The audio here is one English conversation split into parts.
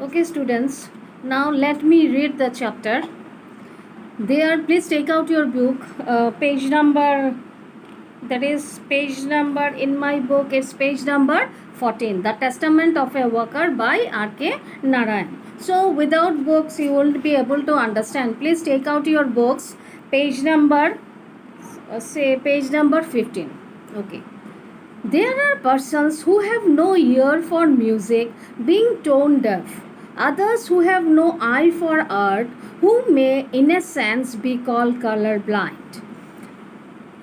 Okay, students, now let me read the chapter. There, please take out your book, page number, that is page number in my book, it's page number 14, The Testament of a Worker by R.K. Narayan. So, without books, you won't be able to understand. Please take out your books, page number, say page number 15. Okay. There are persons who have no ear for music, being tone deaf. Others who have no eye for art, who may, in a sense, be called color blind.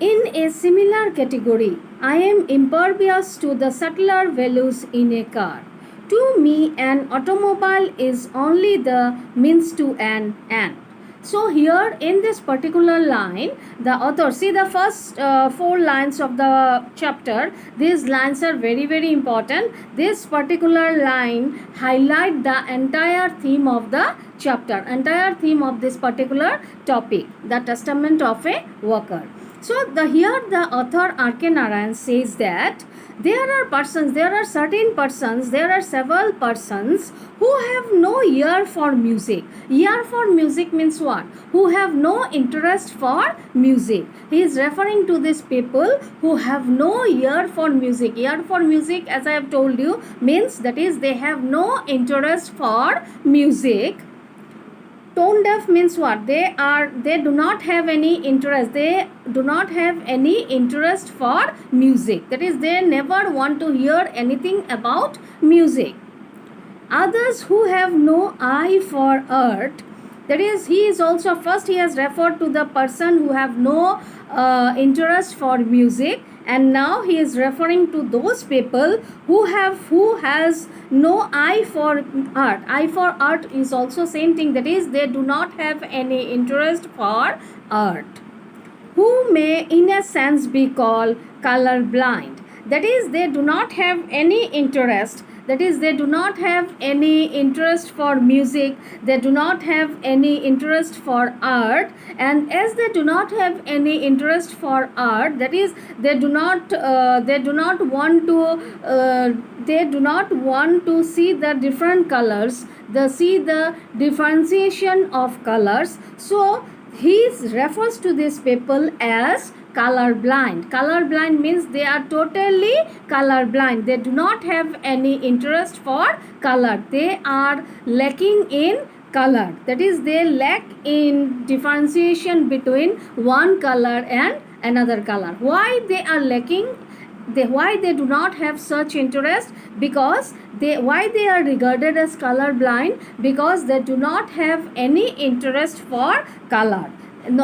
In a similar category, I am impervious to the subtler values in a car. To me, an automobile is only the means to an end. So here in this particular line, the author, see the first 4 lines of the chapter, these lines are very important. This particular line highlight the entire theme of the chapter, entire theme of this particular topic, the testament of a worker. So here the author R.K. Narayan says that there are several persons who have no ear for music. Ear for music means what? Who have no interest for music. He is referring to these people who have no ear for music. Ear for music, as I have told you, means that is they have no interest for music. Tone deaf means what? They do not have any interest. They do not have any interest for music. That is, they never want to hear anything about music. Others who have no eye for art, that is, he is also, first he has referred to the person who have no interest for music, and now he is referring to those people who has no eye for art. Eye for art is also same thing, that is, they do not have any interest for art, who may in a sense be called color blind. That is, they do not have any interest, that is, they do not have any interest for music, they do not have any interest for art, and as they do not have any interest for art, that is, they do not want to see the different colors, see the differentiation of colors. So he refers to these people as color blind. Color blind means they are totally color blind. They do not have any interest for color. They are lacking in color. That is, they lack in differentiation between one color and another color. Why they are lacking? Why they do not have such interest? Because why they are regarded as color blind? Because they do not have any interest for color,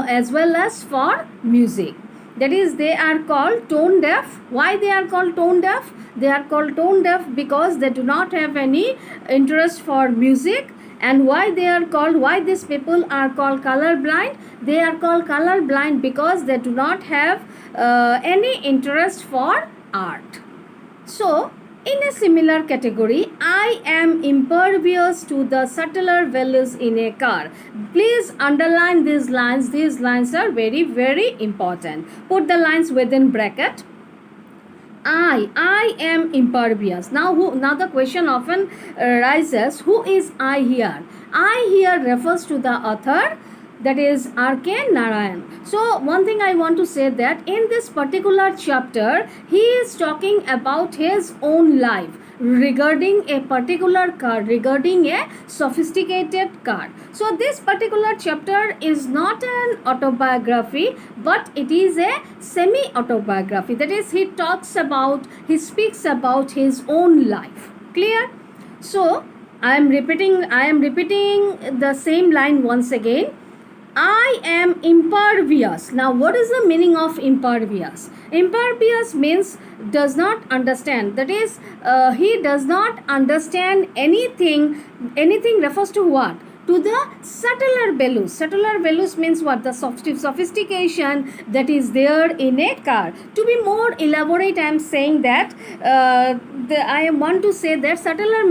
as well as for music. That is, they are called tone deaf. Why they are called tone deaf? They are called tone deaf because they do not have any interest for music. And why these people are called color blind? They are called color blind because they do not have any interest for art. So in a similar category, I am impervious to the subtler values in a car. Please underline these lines. These lines are very important. Put the lines within bracket. I am impervious. Now the question often arises, who is I here? I here refers to the author, that is R.K. Narayan. So one thing I want to say, that in this particular chapter, he is talking about his own life regarding a particular car, regarding a sophisticated car. So this particular chapter is not an autobiography, but it is a semi-autobiography. That is, he speaks about his own life. Clear? So I am repeating the same line once again. I am impervious. Now, what is the meaning of impervious? Impervious means does not understand. That is, he does not understand anything. Anything refers to what? To the subtler values. Subtler values means what? The sophistication that is there in a car. To be more elaborate, I am saying that I want to say that subtler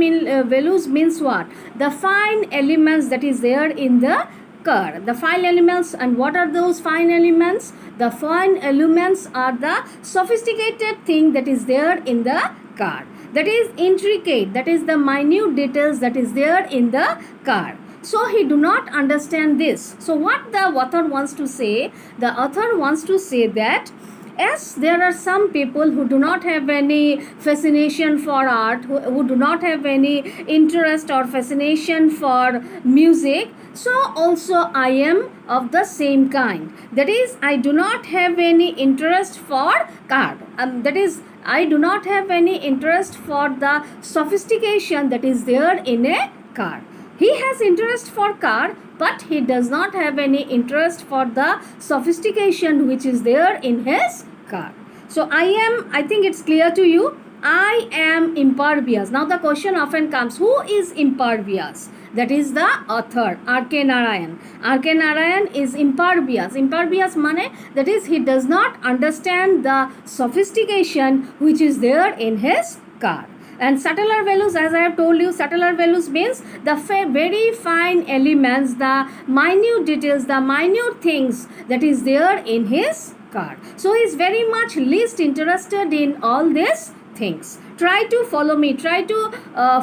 values means what? The fine elements that is there in the car. The fine elements, and what are those fine elements? The fine elements are the sophisticated thing that is there in the car. that is intricate, that is the minute details that is there in the car. So he do not understand this. So what the author wants to say, the author wants to say that as there are some people who do not have any fascination for art, who do not have any interest or fascination for music, so also I am of the same kind. That is, I do not have any interest for art. That is, I do not have any interest for the sophistication that is there in a car. He has interest for car, but he does not have any interest for the sophistication which is there in his car. So I think it's clear to you. I am impervious. Now the question often comes, who is impervious? That is the author, R.K. Narayan. R.K. Narayan is impervious. Impervious means that is, he does not understand the sophistication which is there in his car. And subtler values, as I have told you, subtler values means the very fine elements, the minute details, the minute things that is there in his car. So he is very much least interested in all these things. Try to follow me. Try to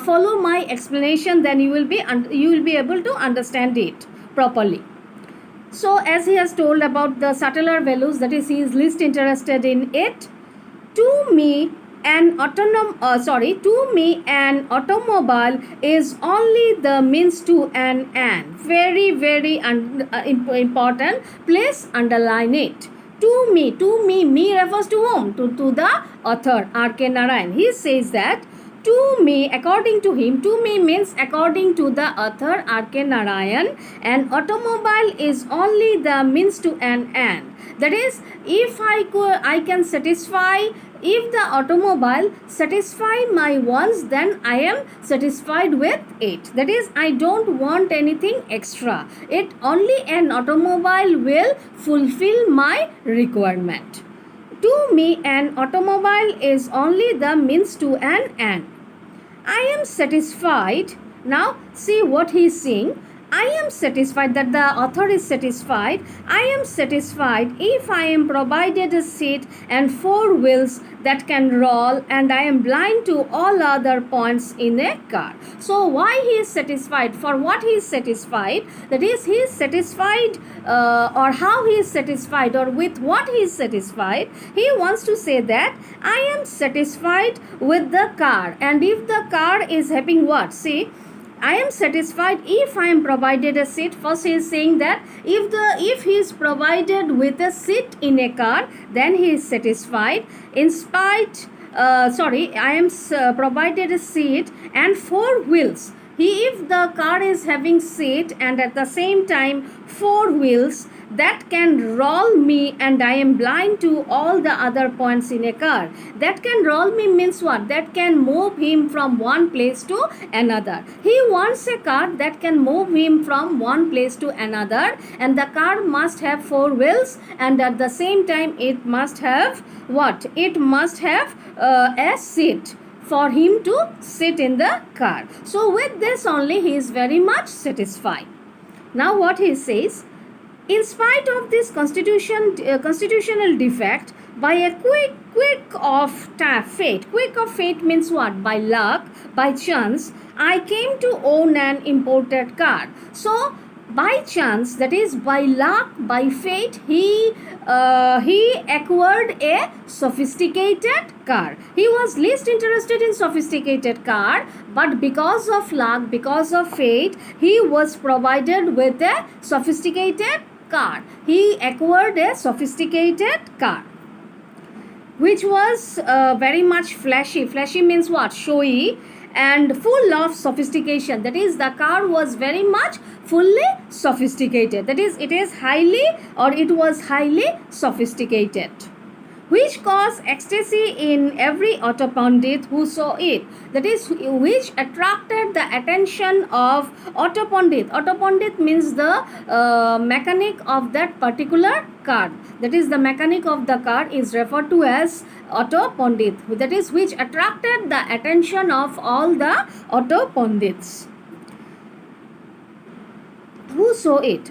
follow my explanation. Then you will be able to understand it properly. So as he has told about the subtler values, that is, he is least interested in it. To me, an automobile is only the means to an end. Very important. Please underline it. To me refers to whom? To the author, R.K. Narayan. He says that to me, according to him, to me means according to the author, R.K. Narayan, an automobile is only the means to an end. That is, if I can satisfy, if the automobile satisfy my wants, then I am satisfied with it. That is, I don't want anything extra. It only an automobile will fulfill my requirement. To me, an automobile is only the means to an end. I am satisfied. Now, see what he is saying. I am satisfied, that the author is satisfied. I am satisfied if I am provided a seat and four wheels that can roll, and I am blind to all other points in a car. So why he is satisfied? For what he is satisfied? That is, he is satisfied or how he is satisfied, or with what he is satisfied. He wants to say that I am satisfied with the car, and if the car is having what? See, I am satisfied if I am provided a seat. First he is saying that if he is provided with a seat in a car, then he is satisfied. I am provided a seat and four wheels. If the car is having seat and at the same time four wheels that can roll me, and I am blind to all the other points in a car. That can roll me means what? That can move him from one place to another. He wants a car that can move him from one place to another, and the car must have four wheels, and at the same time it must have what? It must have a seat for him to sit in the car. So with this only he is very much satisfied. Now what he says, in spite of this constitutional defect, by a quick of fate. Quick of fate means what? By luck, by chance, I came to own an imported car. So by chance, that is by luck, by fate, he acquired a sophisticated car. He was least interested in sophisticated car, but because of luck, because of fate, he was provided with a sophisticated car. He acquired a sophisticated car, which was very much flashy. Flashy means what? Showy and full of sophistication. That is, the car was very much fully sophisticated. That is, it was highly sophisticated, which caused ecstasy in every auto pundit who saw it. That is, which attracted the attention of auto pundit. Auto pundit means the mechanic of that particular car. That is, the mechanic of the car is referred to as auto pundit. That is, which attracted the attention of all the auto pundits. Who saw it?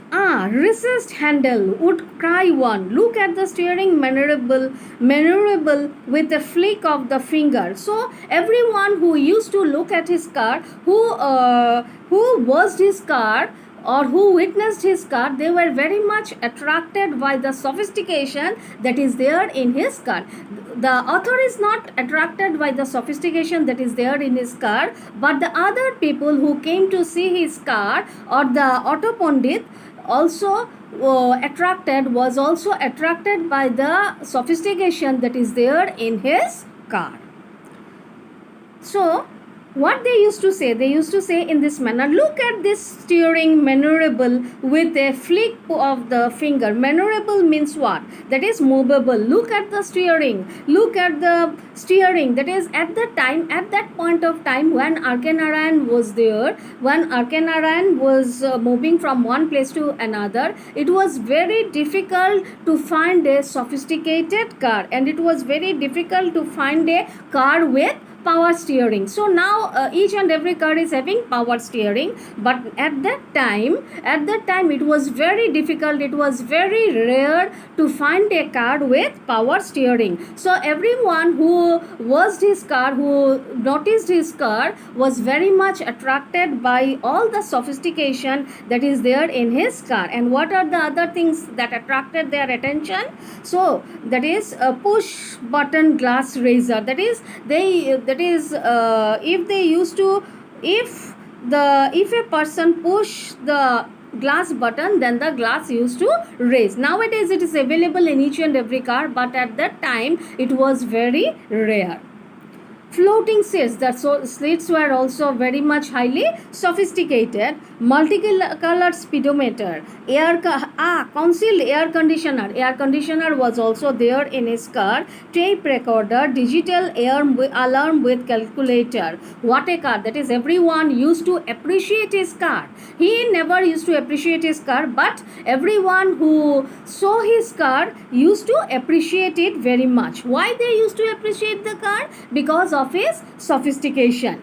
Recessed handle, would cry one. Look at the steering maneuverable with a flick of the finger. So everyone who used to look at his car, who watched his car, or who witnessed his car, they were very much attracted by the sophistication that is there in his car. The author is not attracted by the sophistication that is there in his car, but the other people who came to see his car, or the auto pundit also was also attracted by the sophistication that is there in his car. So what they used to say in this manner: look at this steering maneuverable with a flick of the finger. Maneuverable means what? That is movable. Look at the steering, that is at that point of time when R.K. Narayan was there, when R.K. Narayan was moving from one place to another, it was very difficult to find a sophisticated car, and it was very difficult to find a car with power steering. So now each and every car is having power steering, but at that time it was very difficult, it was very rare to find a car with power steering. So everyone who watched his car, who noticed his car, was very much attracted by all the sophistication that is there in his car. And what are the other things that attracted their attention? So that is a push button glass raiser. That is if a person push the glass button, then the glass used to raise. Nowadays it is available in each and every car, but at that time it was very rare. Floating seats, the seats were also very much highly sophisticated. Multicolored speedometer, concealed air conditioner. Air conditioner was also there in his car. Tape recorder, digital alarm with calculator. What a car! That is, everyone used to appreciate his car. He never used to appreciate his car, but everyone who saw his car used to appreciate it very much. Why they used to appreciate the car? Because of his sophistication.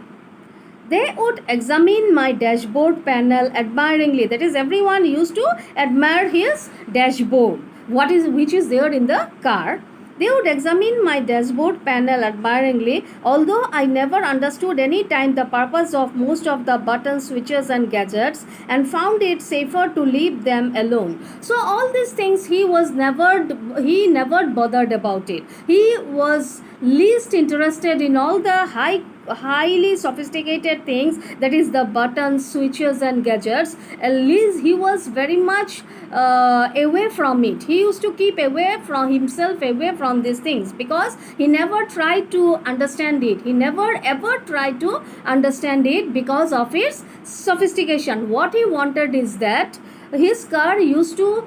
They would examine my dashboard panel admiringly. That is, everyone used to admire his dashboard, which is there in the car. They would examine my dashboard panel admiringly, although I never understood any time the purpose of most of the buttons, switches and gadgets, and found it safer to leave them alone. So all these things he never bothered about it. He was least interested in all the highly sophisticated things, that is the buttons, switches and gadgets. At least he was very much away from it. He used to keep away from these things, because he never tried to understand it. He never ever tried to understand it because of its sophistication. What he wanted is that his car used to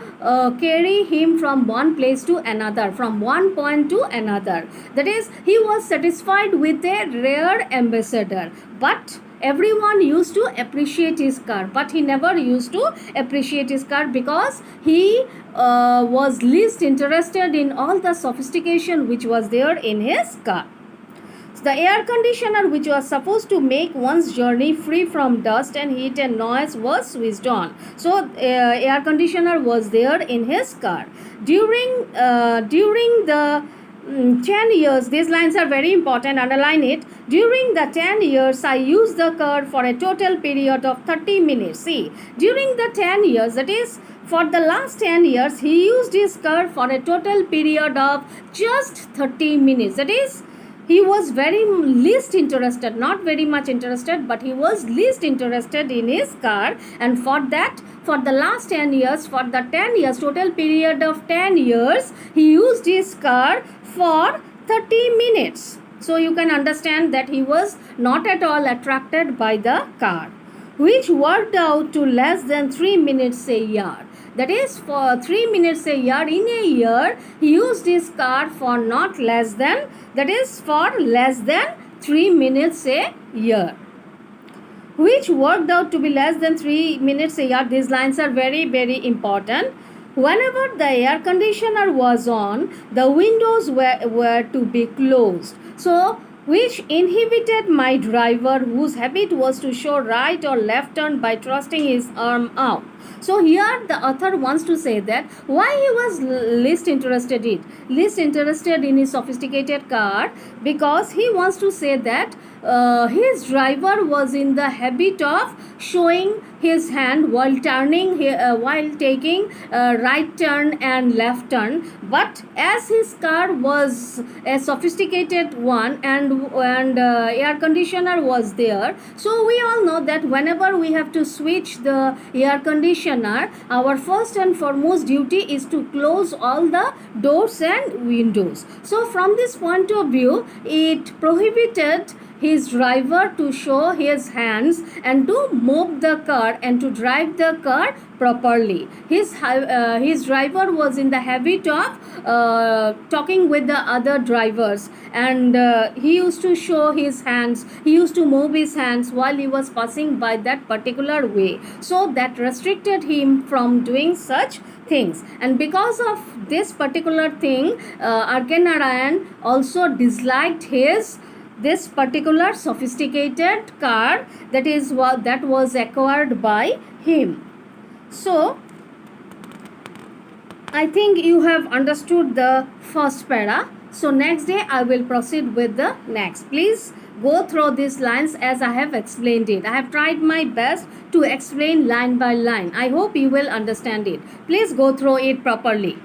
carry him from one place to another, from one point to another. That is, he was satisfied with a rare ambassador, but everyone used to appreciate his car, but he never used to appreciate his car because he was least interested in all the sophistication which was there in his car. The air conditioner, which was supposed to make one's journey free from dust and heat and noise, was switched on. So air conditioner was there in his car. During the 10 years, these lines are very important, underline it. During the 10 years, I used the car for a total period of 30 minutes. See, during the 10 years, that is, for the last 10 years, he used his car for a total period of just 30 minutes. That is, he was very least interested, not very much interested, but he was least interested in his car. And for that, for the last 10 years, for the 10 years, total period of 10 years, he used his car for 30 minutes. So you can understand that he was not at all attracted by the car, which worked out to less than 3 minutes a year. That is, for 3 minutes a year, in a year, he used his car for not less than, that is, for less than 3 minutes a year. Which worked out to be less than 3 minutes a year. These lines are very, very important. Whenever the air conditioner was on, the windows were to be closed. So, which inhibited my driver, whose habit was to show right or left turn by thrusting his arm out. So here the author wants to say that why he was least interested in his sophisticated car, because he wants to say that his driver was in the habit of showing his hand while turning, while taking right turn and left turn. But as his car was a sophisticated one, and air conditioner was there, so we all know that whenever we have to switch the air conditioner, our first and foremost duty is to close all the doors and windows. So from this point of view, it prohibited his driver to show his hands and to move the car and to drive the car properly. His driver was in the habit of talking with the other drivers, and he used to show his hands, he used to move his hands while he was passing by that particular way. So that restricted him from doing such things. And because of this particular thing, R.K. Narayan also disliked this particular sophisticated car that was acquired by him. So I think you have understood the first para. So next day I will proceed with the next. Please go through these lines as I have explained it. I have tried my best to explain line by line. I hope you will understand it. Please go through it properly.